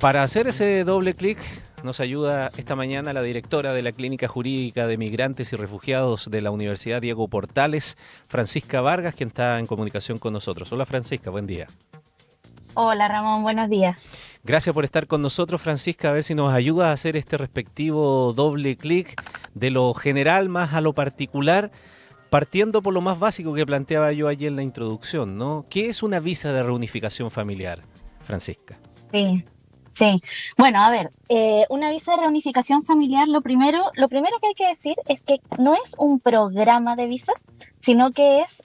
Para hacer ese doble clic nos ayuda esta mañana la directora de la Clínica Jurídica de Migrantes y Refugiados de la Universidad Diego Portales, Francisca Vargas, quien está en comunicación con nosotros. Hola Francisca, buen día. Hola Ramón, buenos días. Gracias por estar con nosotros, Francisca, a ver si nos ayuda a hacer este respectivo doble clic de lo general más a lo particular, partiendo por lo más básico que planteaba yo ayer en la introducción, ¿no? ¿Qué es una visa de reunificación familiar, Francisca? Sí, sí. Bueno, a ver, una visa de reunificación familiar, lo primero que hay que decir es que no es un programa de visas, sino que es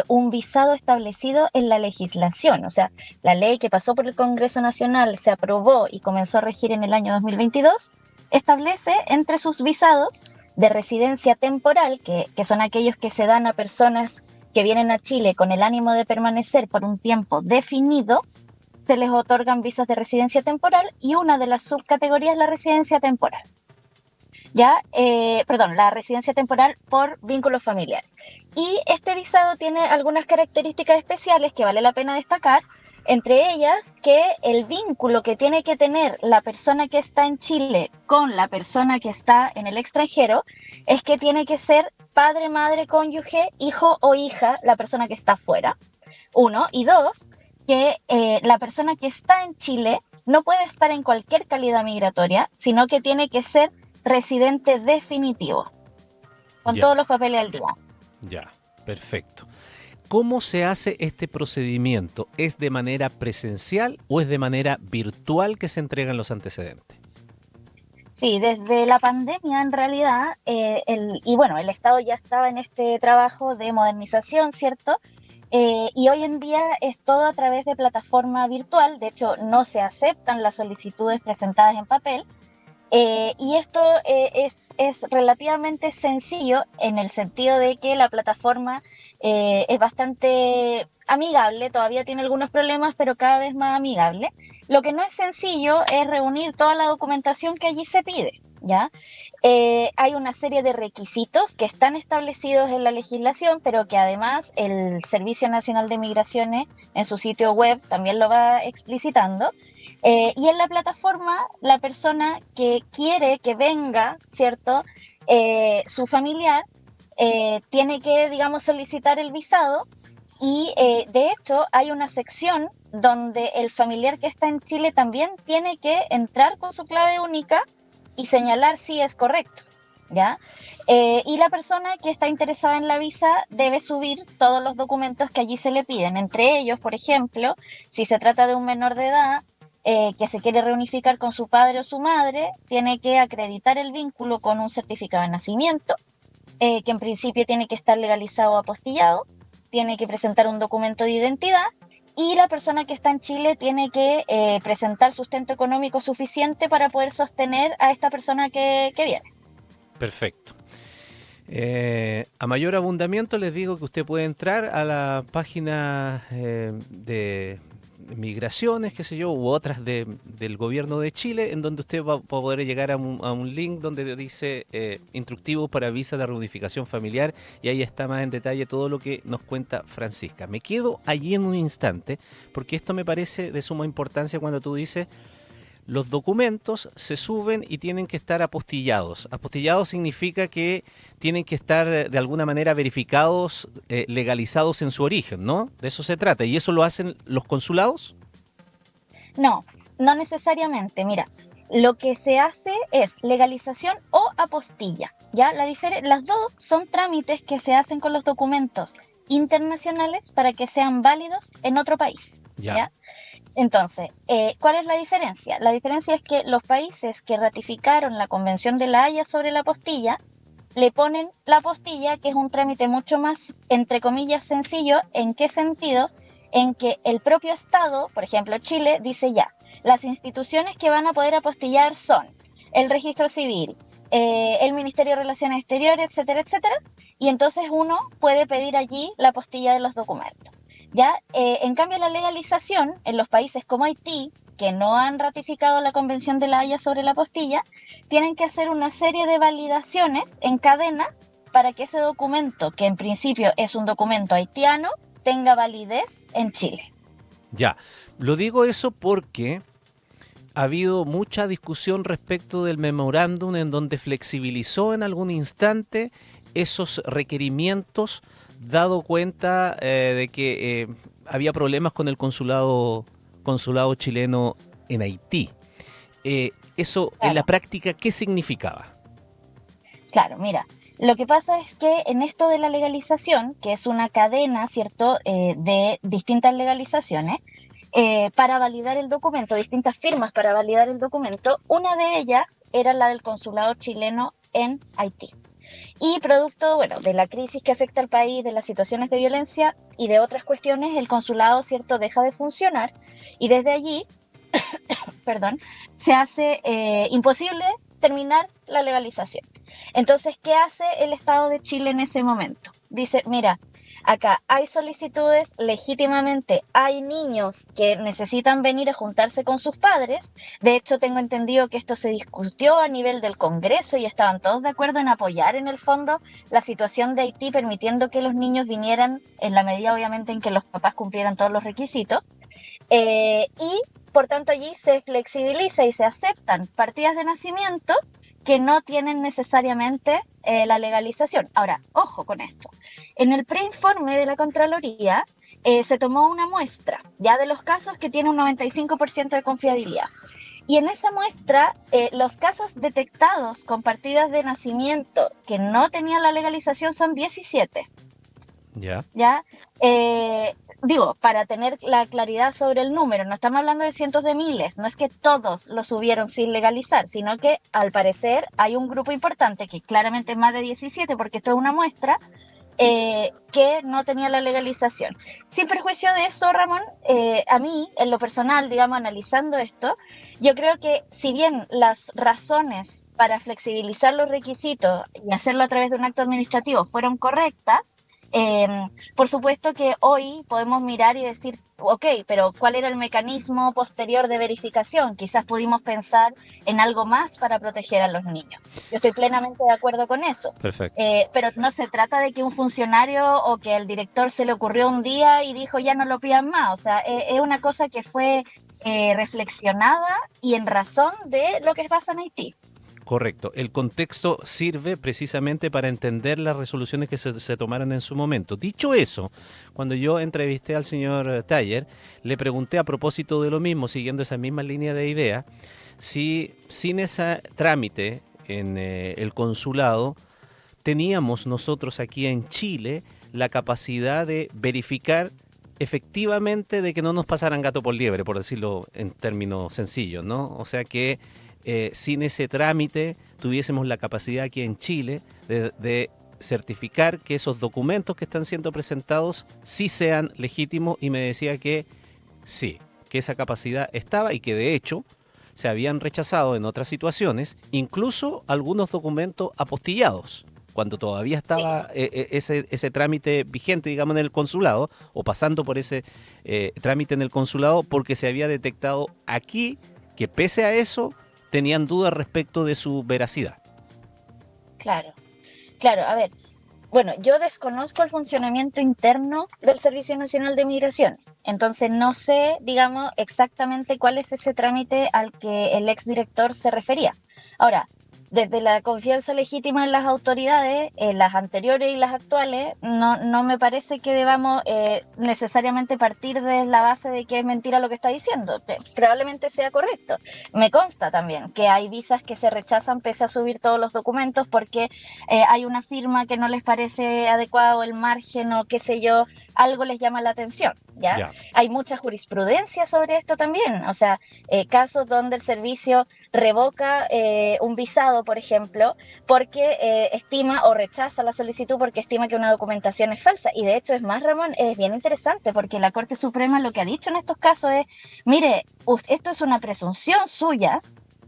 un visado establecido en la legislación. O sea, la ley que pasó por el Congreso Nacional se aprobó y comenzó a regir en el año 2022, establece entre sus visados de residencia temporal, que son aquellos que se dan a personas que vienen a Chile con el ánimo de permanecer por un tiempo definido, se les otorgan visas de residencia temporal y una de las subcategorías es la residencia temporal. La residencia temporal por vínculos familiares. Y este visado tiene algunas características especiales que vale la pena destacar, entre ellas que el vínculo que tiene que tener la persona que está en Chile con la persona que está en el extranjero es que tiene que ser padre, madre, cónyuge, hijo o hija la persona que está afuera. Uno, y dos, que la persona que está en Chile no puede estar en cualquier calidad migratoria, sino que tiene que ser residente definitivo, con Ya, todos los papeles al día. ya, perfecto. ¿Cómo se hace este procedimiento? ¿Es de manera presencial o es de manera virtual que se entregan los antecedentes? Sí, desde la pandemia en realidad, el Estado ya estaba en este trabajo de modernización, ¿cierto? Y hoy en día es todo a través de plataforma virtual, de hecho no se aceptan las solicitudes presentadas en papel. Y esto es relativamente sencillo en el sentido de que la plataforma es bastante amigable, todavía tiene algunos problemas, pero cada vez más amigable. Lo que no es sencillo es reunir toda la documentación que allí se pide, ¿ya? Hay una serie de requisitos que están establecidos en la legislación, pero que además el Servicio Nacional de Migraciones en su sitio web también lo va explicitando. Y en la plataforma, la persona que quiere que venga, ¿cierto? Su familiar tiene que, digamos, solicitar el visado y de hecho hay una sección donde el familiar que está en Chile también tiene que entrar con su clave única y señalar si es correcto, ¿ya? Y la persona que está interesada en la visa debe subir todos los documentos que allí se le piden, entre ellos, por ejemplo, si se trata de un menor de edad, que se quiere reunificar con su padre o su madre, tiene que acreditar el vínculo con un certificado de nacimiento, que en principio tiene que estar legalizado o apostillado, tiene que presentar un documento de identidad y la persona que está en Chile tiene que presentar sustento económico suficiente para poder sostener a esta persona que viene. Perfecto. A mayor abundamiento les digo que usted puede entrar a la página de migraciones, qué sé yo, u otras del gobierno de Chile, en donde usted va a poder llegar a un link donde dice instructivos para visa de reunificación familiar y ahí está más en detalle todo lo que nos cuenta Francisca. Me quedo allí en un instante porque esto me parece de suma importancia cuando tú dices los documentos se suben y tienen que estar apostillados. Apostillado significa que tienen que estar de alguna manera verificados, legalizados en su origen, ¿no? De eso se trata. ¿Y eso lo hacen los consulados? No, no necesariamente. Mira, lo que se hace es legalización o apostilla. ¿Ya? Las dos son trámites que se hacen con los documentos internacionales para que sean válidos en otro país. Ya, ¿Ya? Entonces, ¿cuál es la diferencia? La diferencia es que los países que ratificaron la Convención de la Haya sobre la apostilla le ponen la apostilla, que es un trámite mucho más, entre comillas, sencillo. ¿En qué sentido? En que el propio Estado, por ejemplo Chile, dice ya, las instituciones que van a poder apostillar son el registro civil, el Ministerio de Relaciones Exteriores, etcétera, etcétera, y entonces uno puede pedir allí la apostilla de los documentos. ¿Ya? En cambio, la legalización en los países como Haití, que no han ratificado la Convención de la Haya sobre la apostilla, tienen que hacer una serie de validaciones en cadena para que ese documento, que en principio es un documento haitiano, tenga validez en Chile. ya. Lo digo eso porque ha habido mucha discusión respecto del memorándum en donde flexibilizó en algún instante esos requerimientos, dado cuenta de que había problemas con el consulado chileno en Haití. Eso en la Claro, práctica, ¿qué significaba? claro, mira, lo que pasa es que en esto de la legalización, que es una cadena, ¿cierto?, de distintas legalizaciones, para validar el documento, distintas firmas para validar el documento, una de ellas era la del consulado chileno en Haití. Y producto, bueno, de la crisis que afecta al país, de las situaciones de violencia y de otras cuestiones, el consulado, ¿cierto?, deja de funcionar y desde allí, perdón, se hace imposible terminar la legalización. Entonces, ¿qué hace el Estado de Chile en ese momento? Dice, mira, acá hay solicitudes legítimamente, hay niños que necesitan venir a juntarse con sus padres. De hecho, tengo entendido que esto se discutió a nivel del Congreso y estaban todos de acuerdo en apoyar en el fondo la situación de Haití, permitiendo que los niños vinieran en la medida, obviamente, en que los papás cumplieran todos los requisitos. Y por tanto allí se flexibiliza y se aceptan partidas de nacimiento que no tienen necesariamente la legalización. Ahora, ojo con esto. En el preinforme de la Contraloría se tomó una muestra ya de los casos que tiene un 95% de confiabilidad. Y en esa muestra, los casos detectados con partidas de nacimiento que no tenían la legalización son 17. Ya. ¿Ya? Digo, para tener la claridad sobre el número, no estamos hablando de cientos de miles, no es que todos lo subieron sin legalizar, sino que al parecer hay un grupo importante, que claramente es más de 17, porque esto es una muestra, que no tenía la legalización. Sin perjuicio de eso, Ramón, a mí, en lo personal, digamos, analizando esto, yo creo que si bien las razones para flexibilizar los requisitos y hacerlo a través de un acto administrativo fueron correctas, eh, por supuesto que hoy podemos mirar y decir, ok, pero ¿cuál era el mecanismo posterior de verificación? Quizás pudimos pensar en algo más para proteger a los niños. Yo estoy plenamente de acuerdo con eso. Perfecto. Pero no se trata de que un funcionario o que el director se le ocurrió un día y dijo ya no lo pidan más. O sea, es una cosa que fue reflexionada y en razón de lo que pasa en Haití. Correcto. El contexto sirve precisamente para entender las resoluciones que se tomaron en su momento. Dicho eso, cuando yo entrevisté al señor Taller, le pregunté a propósito de lo mismo, siguiendo esa misma línea de idea, si sin ese trámite en el consulado teníamos nosotros aquí en Chile la capacidad de verificar efectivamente de que no nos pasaran gato por liebre, por decirlo en términos sencillos, ¿no? O sea que sin ese trámite tuviésemos la capacidad aquí en Chile de certificar que esos documentos que están siendo presentados sí sean legítimos, y me decía que sí, que esa capacidad estaba y que de hecho se habían rechazado en otras situaciones, incluso algunos documentos apostillados, cuando todavía Sí, estaba ese trámite vigente, digamos, en el consulado, o pasando por ese trámite en el consulado, porque se había detectado aquí que pese a eso tenían dudas respecto de su veracidad. claro. Claro, a ver, bueno, yo desconozco el funcionamiento interno del Servicio Nacional de Migración, entonces no sé, digamos, exactamente cuál es ese trámite al que el exdirector se refería. Ahora, desde la confianza legítima en las autoridades, las anteriores y las actuales, no me parece que debamos necesariamente partir de la base de que es mentira lo que está diciendo. Probablemente sea correcto. Me consta también que hay visas que se rechazan pese a subir todos los documentos porque hay una firma que no les parece adecuado el margen o qué sé yo, algo les llama la atención, ¿ya? Ya. Hay mucha jurisprudencia sobre esto también, o sea, casos donde el servicio revoca un visado, por ejemplo, porque estima o rechaza la solicitud porque estima que una documentación es falsa. Y de hecho, es más, Ramón, es bien interesante porque la Corte Suprema lo que ha dicho en estos casos es, mire, esto es una presunción suya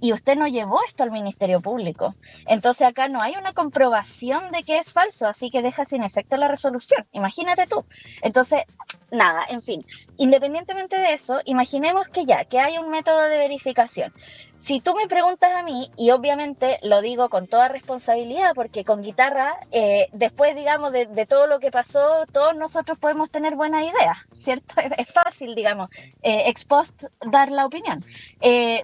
y usted no llevó esto al Ministerio Público. Entonces acá no hay una comprobación de que es falso, así que deja sin efecto la resolución. Imagínate tú. Entonces, nada, en fin. Independientemente de eso, imaginemos que hay un método de verificación. Si tú me preguntas a mí, y obviamente lo digo con toda responsabilidad, porque con guitarra, después, digamos, de todo lo que pasó, todos nosotros podemos tener buenas ideas, ¿cierto? Es fácil, digamos, ex post dar la opinión.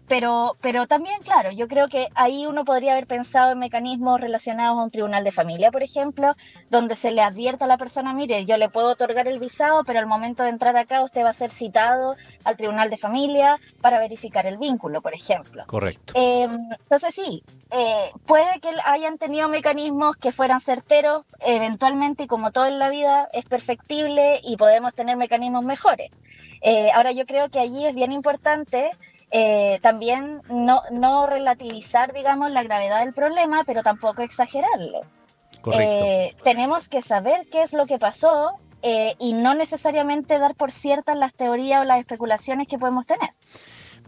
Pero también, claro, yo creo que ahí uno podría haber pensado en mecanismos relacionados a un tribunal de familia, por ejemplo, donde se le advierta a la persona, mire, yo le puedo otorgar el visado, pero al momento de entrar acá usted va a ser citado al tribunal de familia para verificar el vínculo, por ejemplo. Correcto. Entonces sí, puede que hayan tenido mecanismos que fueran certeros eventualmente, y como todo en la vida es perfectible y podemos tener mecanismos mejores. Ahora yo creo que allí es bien importante también no relativizar, digamos, la gravedad del problema, pero tampoco exagerarlo. Correcto. Tenemos que saber qué es lo que pasó y no necesariamente dar por ciertas las teorías o las especulaciones que podemos tener.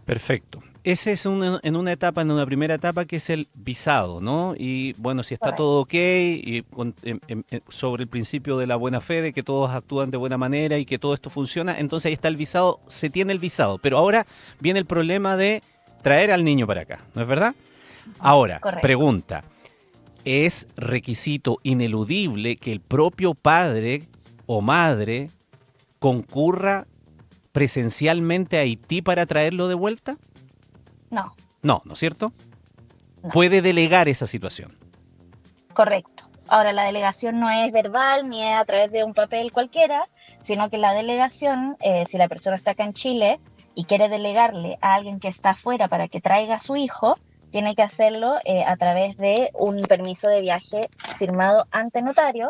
Perfecto. Ese es en una primera etapa que es el visado, ¿no? Y bueno, si está Correcto. todo ok, y sobre el principio de la buena fe, de que todos actúan de buena manera y que todo esto funciona, entonces ahí está el visado, se tiene el visado. Pero ahora viene el problema de traer al niño para acá, ¿no es verdad? Ahora, Correcto. pregunta, ¿es requisito ineludible que el propio padre o madre concurra presencialmente a Haití para traerlo de vuelta? No, No, ¿no es cierto? no. Puede delegar esa situación. Correcto. Ahora, la delegación no es verbal ni es a través de un papel cualquiera, sino que la delegación, si la persona está acá en Chile y quiere delegarle a alguien que está afuera para que traiga a su hijo, tiene que hacerlo a través de un permiso de viaje firmado ante notario,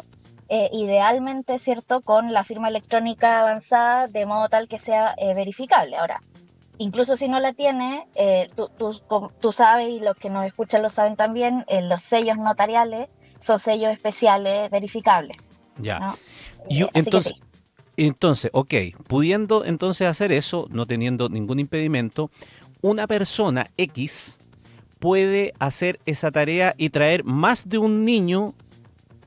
idealmente, ¿cierto?, con la firma electrónica avanzada, de modo tal que sea verificable. Ahora, incluso si no la tiene, tú sabes, y los que nos escuchan lo saben también, los sellos notariales son sellos especiales verificables, Ya. ¿no? Y Así que sí. entonces, ok, pudiendo entonces hacer eso, no teniendo ningún impedimento, una persona X puede hacer esa tarea y traer más de un niño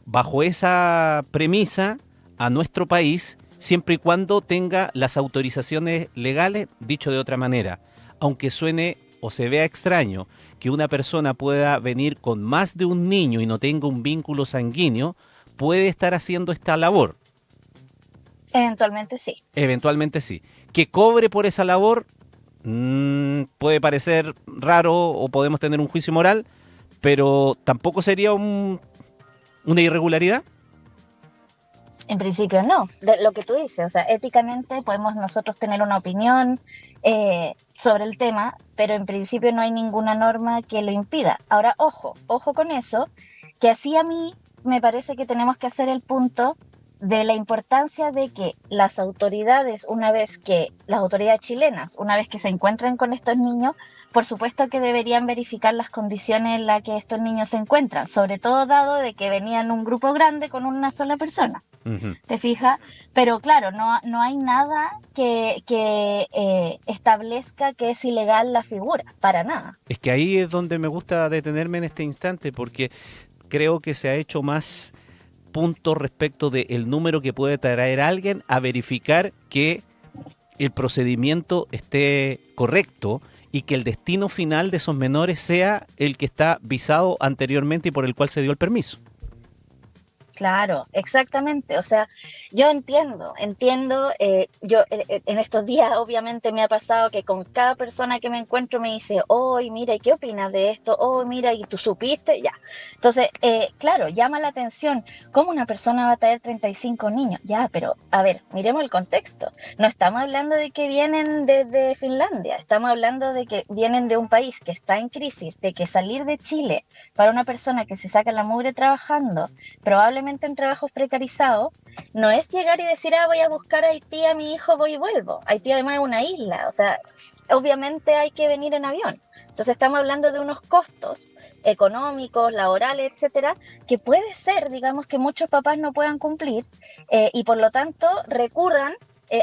bajo esa premisa a nuestro país, siempre y cuando tenga las autorizaciones legales. Dicho de otra manera, aunque suene o se vea extraño que una persona pueda venir con más de un niño y no tenga un vínculo sanguíneo, puede estar haciendo esta labor. Eventualmente sí. Eventualmente sí. Que cobre por esa labor puede parecer raro o podemos tener un juicio moral, pero tampoco sería una irregularidad. En principio no, de lo que tú dices, o sea, éticamente podemos nosotros tener una opinión sobre el tema, pero en principio no hay ninguna norma que lo impida. Ahora, ojo con eso, que así a mí me parece que tenemos que hacer el punto de la importancia de que las autoridades, las autoridades chilenas, una vez que se encuentran con estos niños, por supuesto que deberían verificar las condiciones en las que estos niños se encuentran, sobre todo dado de que venían un grupo grande con una sola persona. Uh-huh. ¿Te fijas? Pero claro, no hay nada que establezca que es ilegal la figura, para nada. Es que ahí es donde me gusta detenerme en este instante, porque creo que se ha hecho más puntos respecto del número que puede traer alguien a verificar que el procedimiento esté correcto y que el destino final de esos menores sea el que está visado anteriormente y por el cual se dio el permiso. Claro, exactamente. O sea, yo entiendo. En estos días obviamente me ha pasado que con cada persona que me encuentro me dice, oh, mira, ¿y qué opinas de esto? Oh, mira, ¿y tú supiste? Ya. Entonces, claro, llama la atención cómo una persona va a traer 35 niños. Ya, pero a ver, miremos el contexto. No estamos hablando de que vienen desde Finlandia, estamos hablando de que vienen de un país que está en crisis, de que salir de Chile para una persona que se saca la mugre trabajando, probablemente en trabajos precarizados, no es llegar y decir, voy a buscar a Haití a mi hijo, voy y vuelvo. Haití además es una isla, o sea, obviamente hay que venir en avión. Entonces estamos hablando de unos costos económicos, laborales, etcétera, que puede ser, digamos, que muchos papás no puedan cumplir y por lo tanto recurran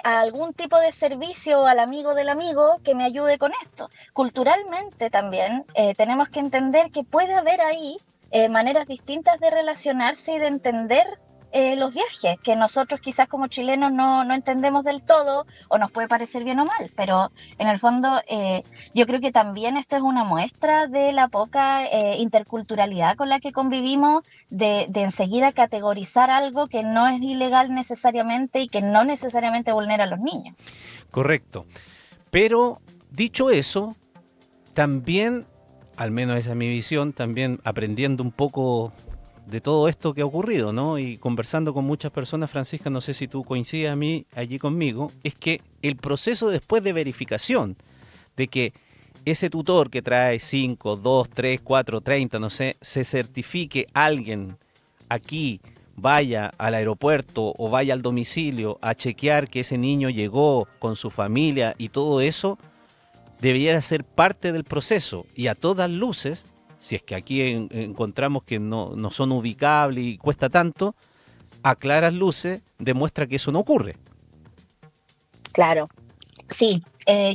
a algún tipo de servicio al amigo del amigo que me ayude con esto. Culturalmente también tenemos que entender que puede haber ahí maneras distintas de relacionarse y de entender los viajes, que nosotros quizás como chilenos no entendemos del todo o nos puede parecer bien o mal, pero en el fondo yo creo que también esto es una muestra de la poca interculturalidad con la que convivimos, de enseguida categorizar algo que no es ilegal necesariamente y que no necesariamente vulnera a los niños. Correcto. Pero dicho eso, también, al menos esa es mi visión, también aprendiendo un poco de todo esto que ha ocurrido, ¿no? Y conversando con muchas personas, Francisca, no sé si tú coincides allí conmigo, es que el proceso después de verificación de que ese tutor que trae 5, 2, 3, 4, 30, no sé, se certifique alguien aquí, vaya al aeropuerto o vaya al domicilio a chequear que ese niño llegó con su familia y todo eso, debiera ser parte del proceso. Y a todas luces, si es que aquí encontramos que no son ubicables y cuesta tanto, a claras luces demuestra que eso no ocurre. Claro, sí,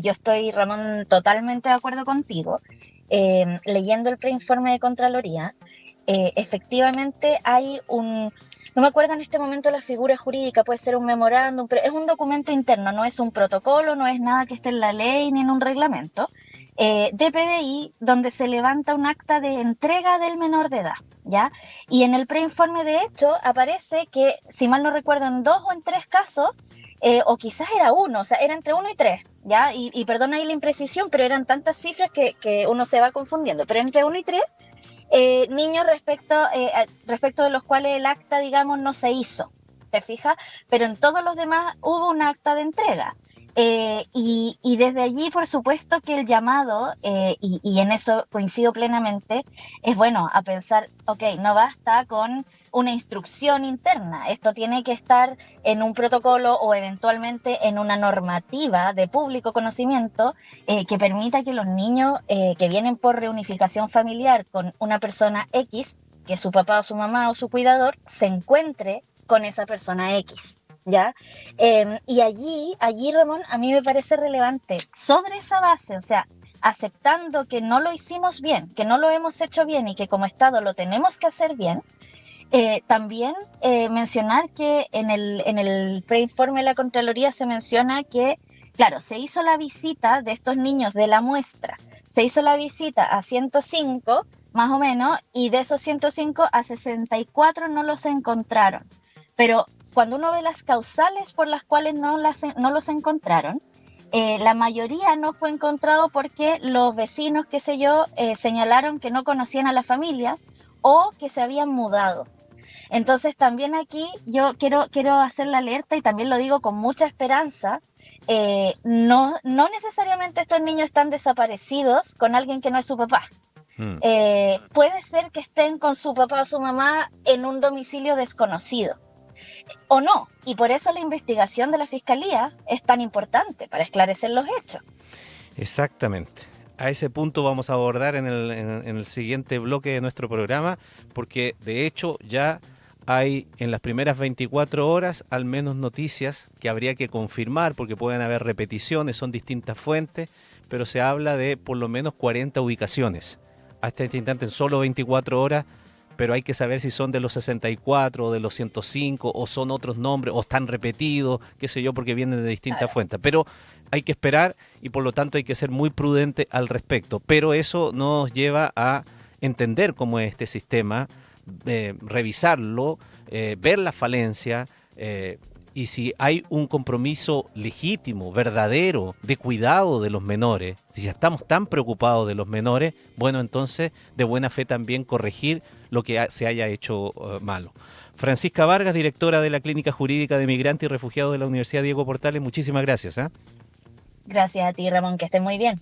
yo estoy, Ramón, totalmente de acuerdo contigo. Leyendo el preinforme de Contraloría, efectivamente hay no me acuerdo en este momento la figura jurídica, puede ser un memorándum, pero es un documento interno, no es un protocolo, no es nada que esté en la ley ni en un reglamento, de PDI, donde se levanta un acta de entrega del menor de edad, ¿ya? Y en el preinforme, de hecho, aparece que, si mal no recuerdo, en 2 o en 3 casos, o quizás era 1, o sea, era entre 1 y 3, ¿ya? Y perdona ahí la imprecisión, pero eran tantas cifras que uno se va confundiendo, pero entre 1 y 3, niños respecto de los cuales el acta, digamos, no se hizo, ¿te fijas? Pero en todos los demás hubo un acta de entrega. Y desde allí, por supuesto que el llamado, y en eso coincido plenamente, es bueno a pensar, ok, no basta con una instrucción interna, esto tiene que estar en un protocolo o eventualmente en una normativa de público conocimiento que permita que los niños que vienen por reunificación familiar con una persona X, que su papá o su mamá o su cuidador, se encuentre con esa persona X. ¿Ya? Y allí, Ramón, a mí me parece relevante, sobre esa base, o sea, aceptando que no lo hicimos bien, que no lo hemos hecho bien y que como Estado lo tenemos que hacer bien, también mencionar que en el preinforme de la Contraloría se menciona que, claro, se hizo la visita de estos niños de la muestra, se hizo la visita a 105, más o menos, y de esos 105 a 64 no los encontraron. Pero cuando uno ve las causales por las cuales no los encontraron, la mayoría no fue encontrado porque los vecinos, qué sé yo, señalaron que no conocían a la familia o que se habían mudado. Entonces también aquí yo quiero hacer la alerta, y también lo digo con mucha esperanza, no necesariamente estos niños están desaparecidos con alguien que no es su papá. Puede ser que estén con su papá o su mamá en un domicilio desconocido. O no, y por eso la investigación de la Fiscalía es tan importante, para esclarecer los hechos. Exactamente. A ese punto vamos a abordar en el siguiente bloque de nuestro programa, porque de hecho ya hay en las primeras 24 horas al menos noticias que habría que confirmar, porque pueden haber repeticiones, son distintas fuentes, pero se habla de por lo menos 40 ubicaciones. Hasta este instante en solo 24 horas, pero hay que saber si son de los 64 o de los 105 o son otros nombres o están repetidos, qué sé yo, porque vienen de distintas fuentes. Pero hay que esperar y por lo tanto hay que ser muy prudente al respecto. Pero eso nos lleva a entender cómo es este sistema, revisarlo, ver la falencia y si hay un compromiso legítimo, verdadero, de cuidado de los menores, si ya estamos tan preocupados de los menores, bueno, entonces de buena fe también corregir lo que se haya hecho malo. Francisca Vargas, directora de la Clínica Jurídica de Migrantes y Refugiados de la Universidad Diego Portales, muchísimas gracias. Gracias a ti, Ramón, que estés muy bien.